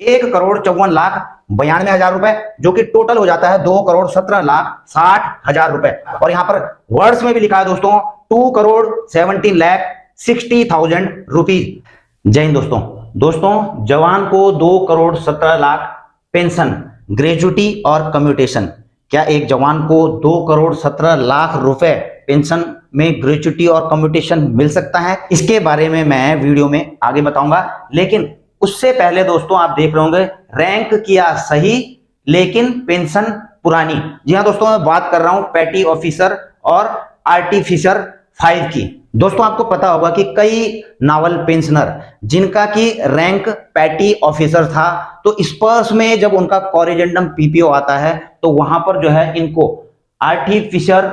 1,54,92,हजार रुपए, जो कि टोटल हो जाता है 2,17,60,000 रुपए। और यहां पर वर्ड्स में भी लिखा है दोस्तों 2,17,60,000 रुपीज। जय हिंद दोस्तों, जवान को 2,17,00,000 पेंशन, ग्रेजुटी और कम्यूटेशन। क्या एक जवान को 2,17,00,000 रुपए पेंशन में ग्रेजुटी और कम्यूटेशन मिल सकता है? इसके बारे में मैं वीडियो में आगे बताऊंगा, लेकिन उससे पहले दोस्तों आप देख रहे होंगे रैंक किया सही लेकिन पेंशन पुरानी। जी हाँ दोस्तों, मैं बात कर रहा हूं पैटी ऑफिसर और आर्टिफिशियर 5 की। दोस्तों आपको पता होगा कि कई नावल पेंशनर जिनका की रैंक पैटी ऑफिसर था, तो स्पर्श में जब उनका कॉरिजेंडम पीपीओ आता है तो वहां पर जो है इनको आर्टिफिशियर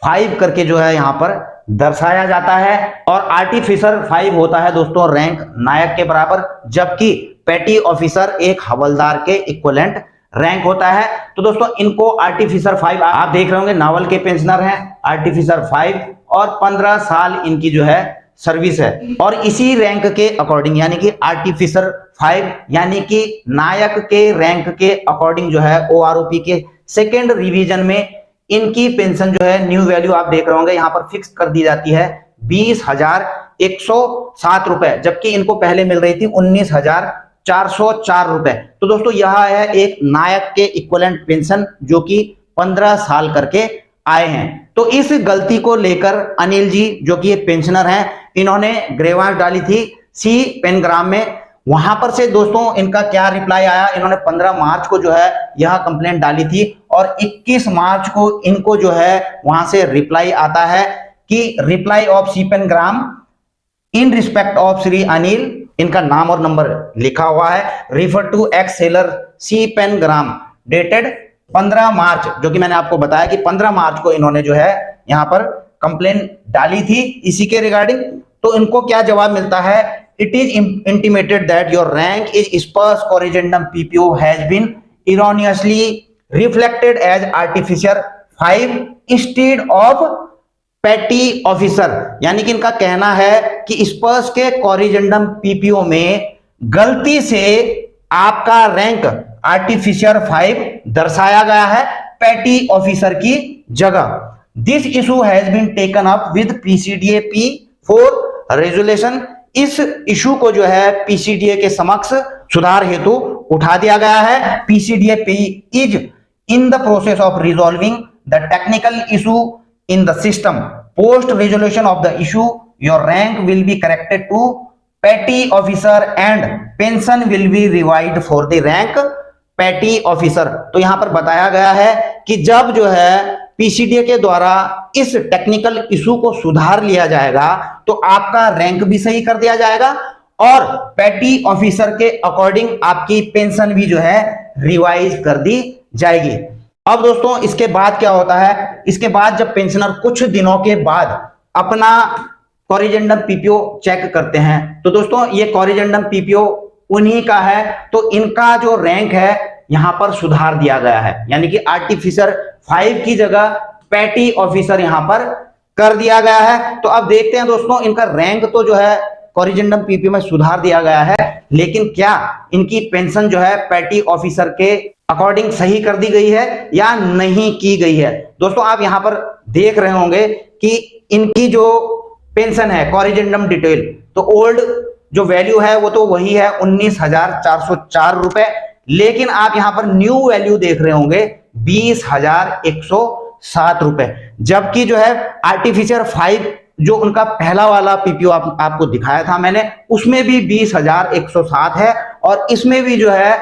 5 करके जो है यहां पर दर्शाया जाता है। और आर्टिफिशियर 5 होता है दोस्तों रैंक नायक के बराबर, जबकि पैटी ऑफिसर एक हवलदार के इक्विवेलेंट रैंक होता है। तो दोस्तों इनको आर्टिफिशियर 5 आप देख रहे होंगे, नावल के पेंशनर हैं आर्टिफिशियर 5 और 15 साल इनकी जो है सर्विस है। और इसी रैंक के अकॉर्डिंग यानी कि आर्टिफिशियर 5 यानी कि नायक के रैंक के अकॉर्डिंग जो है ओआरओपी के सेकेंड रिवीजन में इनकी पेंशन जो है न्यू वैल्यू आप देख रहे होंगे यहां पर फिक्स कर दी जाती है 20,107 रुपए, जबकि इनको पहले मिल रही थी 19,404 रुपए। तो दोस्तों यह है एक नायक के इक्विवेलेंट पेंशन जो कि 15 साल करके आए हैं। तो इस गलती को लेकर अनिल जी जो कि ये पेंशनर हैं, इन्होंने ग्रेवांश डाली थी सी पेनग्राम में। वहां पर से दोस्तों इनका क्या रिप्लाई आया, इन्होंने 15 मार्च को जो है यह कंप्लेंट डाली थी और 21 मार्च को इनको जो है वहां से रिप्लाई आता है कि रिप्लाई ऑफ सी पेनग्राम in respect of Shri Anil, इनका नाम और नंबर लिखा हुआ है, refer to ex seller C पेनग्राम डेटेड 15 मार्च, जो कि मैंने आपको बताया कि 15 मार्च को इन्होंने जो है यहां पर कंप्लेंट डाली थी इसी के रिगार्डिंग। तो इनको क्या जवाब मिलता है, it is intimated that your rank is sparse corrigendum PPO has been erroneously reflected as artificer 5 instead of petty officer। यानी कि इनका कहना है कि स्पर्श के कॉरिजेंडम पीपीओ में गलती से आपका रैंक आर्टिफिशियर 5 दर्शाया गया है पैटी ऑफिसर की जगह। This issue has been taken up with PCDA P4 resolution. इस इशू को जो है पीसीडीए के समक्ष सुधार हेतु उठा दिया गया है। PCDA is in the process of resolving the technical issue in the system. Post resolution of the issue your rank will be corrected to petty officer and pension will be revised for the rank petty officer. तो यहां पर बताया गया है कि जब जो है पीसीडीए के द्वारा इस टेक्निकल इशू को सुधार लिया जाएगा तो आपका रैंक भी सही कर दिया जाएगा और पैटी ऑफिसर के अकॉर्डिंग आपकी पेंशन भी जो है रिवाइज कर दी जाएगी। अब दोस्तों इसके बाद क्या होता है, इसके बाद जब पेंशनर कुछ दिनों के बाद अपना कॉरिजेंडम पीपीओ चेक करते हैं, तो दोस्तों ये कॉरिजेंडम पीपीओ उन्हीं का है, तो इनका जो रैंक है यहां पर सुधार दिया गया है, यानी कि आर्टिफिशियर 5 की जगह पैटी ऑफिसर यहां पर कर दिया गया है। तो अब देखते हैं दोस्तों इनका रैंक तो जो है कॉरिजेंडम पीपीओ में सुधार दिया गया है, लेकिन क्या इनकी पेंशन जो है पैटी ऑफिसर के अकॉर्डिंग सही कर दी गई है या नहीं की गई है। दोस्तों आप यहां पर देख रहे होंगे कि इनकी जो पेंशन है कॉरिजेंडम डिटेल, तो ओल्ड जो वैल्यू है वो तो वही है 19,404 रुपए, लेकिन आप यहां पर न्यू वैल्यू देख रहे होंगे 20,107 रुपए, जबकि जो है आर्टिफिशियर 5 जो उनका पहला वाला पीपीओ आपको दिखाया था मैंने, उसमें भी 20,107 है और इसमें भी जो है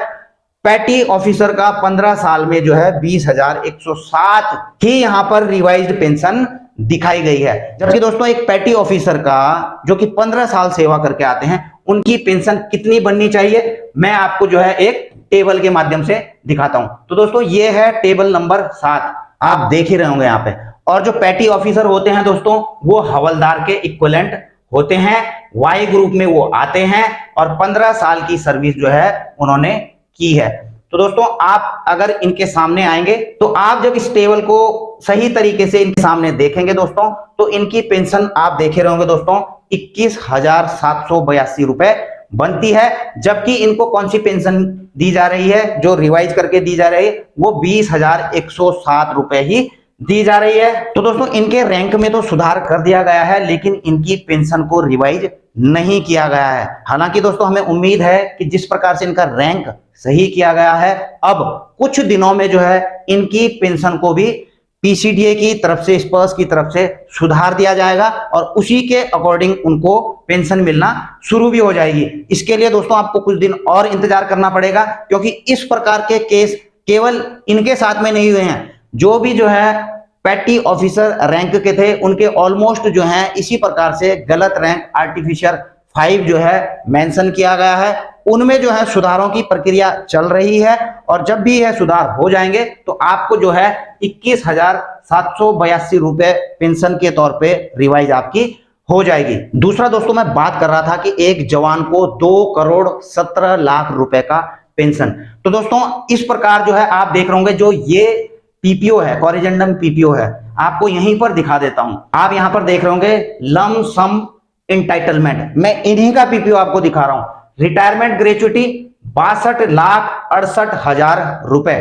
पैटी ऑफिसर का 15 साल में जो है 20,107 ही यहां पर रिवाइज्ड पेंशन दिखाई गई है। जबकि दोस्तों एक पैटी ऑफिसर का जो कि 15 साल सेवा करके आते हैं उनकी पेंशन कितनी बननी चाहिए, मैं आपको जो है एक टेबल के माध्यम से दिखाता हूं। तो दोस्तों ये है टेबल नंबर 7, आप देख ही रहे होंगे यहाँ पे। और जो पैटी ऑफिसर होते हैं दोस्तों वो हवलदार के इक्विवेलेंट होते हैं, वाई ग्रुप में वो आते हैं और 15 साल की सर्विस जो है उन्होंने की है। तो दोस्तों आप अगर इनके सामने आएंगे तो आप जब इस टेबल को सही तरीके से इनके सामने देखेंगे दोस्तों, तो इनकी पेंशन आप देखे रहोगे दोस्तों 21,782 रुपए बनती है, जबकि इनको कौन सी पेंशन दी जा रही है, जो रिवाइज करके दी जा रही है, वो 20,107 रुपए ही दी जा रही है। तो दोस्तों इनके रैंक में तो सुधार कर दिया गया है, लेकिन इनकी पेंशन को रिवाइज नहीं किया गया है। हालांकि दोस्तों हमें उम्मीद है कि जिस प्रकार से इनका रैंक सही किया गया है, अब कुछ दिनों में जो है इनकी पेंशन को भी पीसीडीए की तरफ से, स्पर्श की तरफ से सुधार दिया जाएगा और उसी के अकॉर्डिंग उनको पेंशन मिलना शुरू भी हो जाएगी। इसके लिए दोस्तों आपको कुछ दिन और इंतजार करना पड़ेगा, क्योंकि इस प्रकार के केस केवल इनके साथ में नहीं हुए हैं। जो भी जो है पैटी ऑफिसर रैंक के थे, उनके ऑलमोस्ट जो है इसी प्रकार से गलत रैंक आर्टिफिशियल 5 जो है मेंशन किया गया है। उनमें जो है सुधारों की प्रक्रिया चल रही है और जब भी यह सुधार हो जाएंगे तो आपको जो है 21,782 रुपए पेंशन के तौर पे रिवाइज आपकी हो जाएगी। दूसरा दोस्तों मैं बात कर रहा था कि एक जवान को 2,17,00,000 रुपए का पेंशन। तो दोस्तों इस प्रकार जो है आप देख रहे होंगे, जो ये पीपीओ है, कॉरिजेंडम पीपीओ है, आपको यहीं पर दिखा देता हूं। आप यहां पर देख रहे होंगे लम सम इंटाइटलमेंट, मैं इन्हीं का पीपीओ आपको दिखा रहा हूं। रिटायरमेंट ग्रेचुटी 62,68,000 रुपए।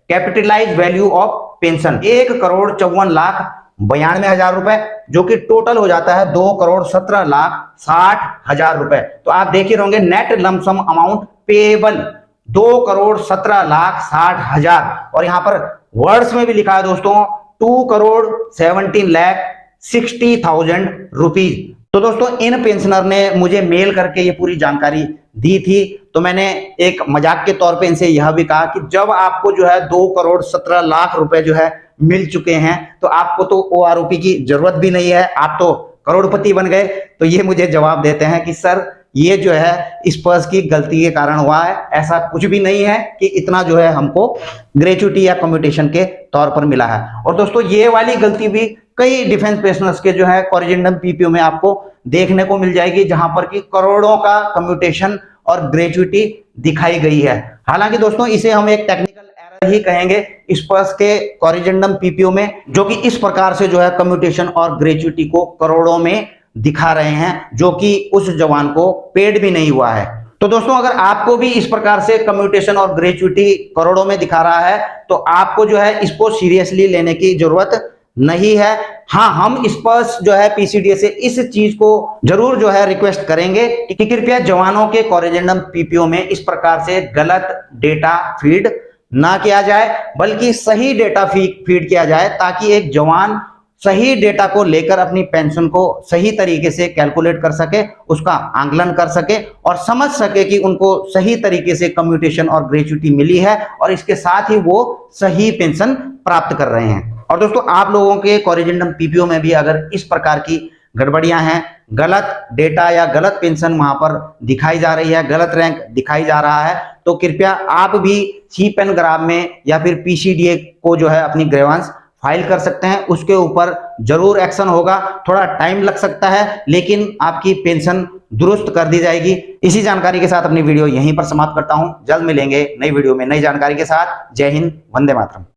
कैपिटलाइज वैल्यू ऑफ पेंशन 1,54,92,000 रुपए, जो कि टोटल हो जाता है 2,17,60,000 रुपए। तो आप देख ही होंगे नेट लमसम अमाउंट पेएबल 2,17,60,000 और यहां पर वर्ड्स में भी लिखा है दोस्तों 2,17,60,000 रुपीज। तो दोस्तों इन पेंशनर ने मुझे मेल करके ये पूरी जानकारी दी थी, तो मैंने एक मजाक के तौर पे इनसे यह भी कहा कि जब आपको जो है 2,17,00,000 रुपए जो है मिल चुके हैं, तो आपको तो ओआरओपी की जरूरत भी नहीं है, आप तो करोड़पति बन गए। तो ये मुझे जवाब देते हैं कि सर ये जो है स्पर्श की गलती के कारण हुआ है, ऐसा कुछ भी नहीं है कि इतना जो है हमको ग्रेचुटी या कम्यूटेशन के तौर पर मिला है। और दोस्तों ये वाली गलती भी कई डिफेंस पेंशनर्स के जो है कॉरिजेंडम पीपीओ में आपको देखने को मिल जाएगी, जहां पर कि करोड़ों का कम्यूटेशन और ग्रेचुटी दिखाई गई है। हालांकि दोस्तों इसे हम एक टेक्निकल एरर ही कहेंगे स्पर्श के कॉरिजेंडम पीपीओ में, जो कि इस प्रकार से जो है कम्यूटेशन और ग्रेचुटी को करोड़ों में दिखा रहे हैं, जो कि उस जवान को पेड भी नहीं हुआ है। तो दोस्तों अगर आपको भी इस प्रकार से कम्यूटेशन और ग्रेचुटी करोड़ों में दिखा रहा है, तो आपको जो है इसको सीरियसली लेने की जरूरत नहीं है। हाँ, हम स्पर्श जो है पीसीडीए से इस चीज को जरूर जो है रिक्वेस्ट करेंगे कि कृपया जवानों के कॉरिजेंडम पीपीओ में इस प्रकार से गलत डेटा फीड ना किया जाए, बल्कि सही डेटा फीड किया जाए, ताकि एक जवान सही डेटा को लेकर अपनी पेंशन को सही तरीके से कैलकुलेट कर सके, उसका आंकलन कर सके और समझ सके कि उनको सही तरीके से कम्यूटेशन और ग्रेचुटी मिली है और इसके साथ ही वो सही पेंशन प्राप्त कर रहे हैं। और दोस्तों आप लोगों के कॉरिजेंडम पीपीओ में भी अगर इस प्रकार की गड़बड़ियां हैं, गलत डेटा या गलत पेंशन वहां पर दिखाई जा रही है, गलत रैंक दिखाई जा रहा है, तो कृपया आप भी CPAN में या फिर पीसीडीए को जो है अपनी ग्रीवेंस फाइल कर सकते हैं। उसके ऊपर जरूर एक्शन होगा, थोड़ा टाइम लग सकता है, लेकिन आपकी पेंशन दुरुस्त कर दी जाएगी। इसी जानकारी के साथ अपनी वीडियो यहीं पर समाप्त करता हूं। जल्द मिलेंगे नई वीडियो में नई जानकारी के साथ। जय हिंद, वंदे मातरम।